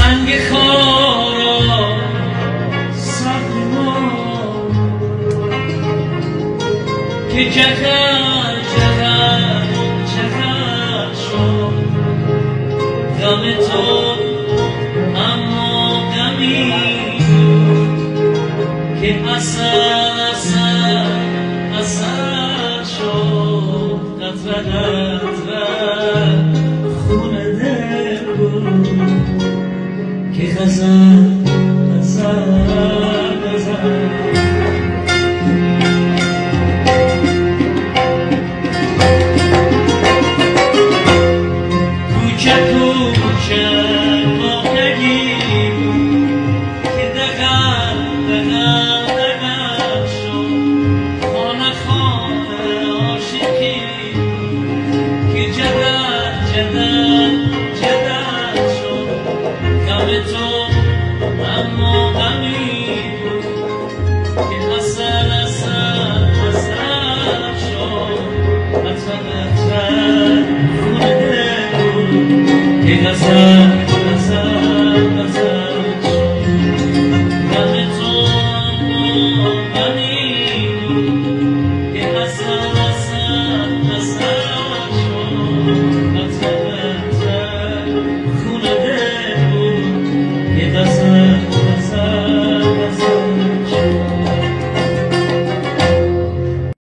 سنگ خارا سخت ما که جهر شد غم تو، اما غمی که اثر شد قطره خون دل بود که غزل Yes,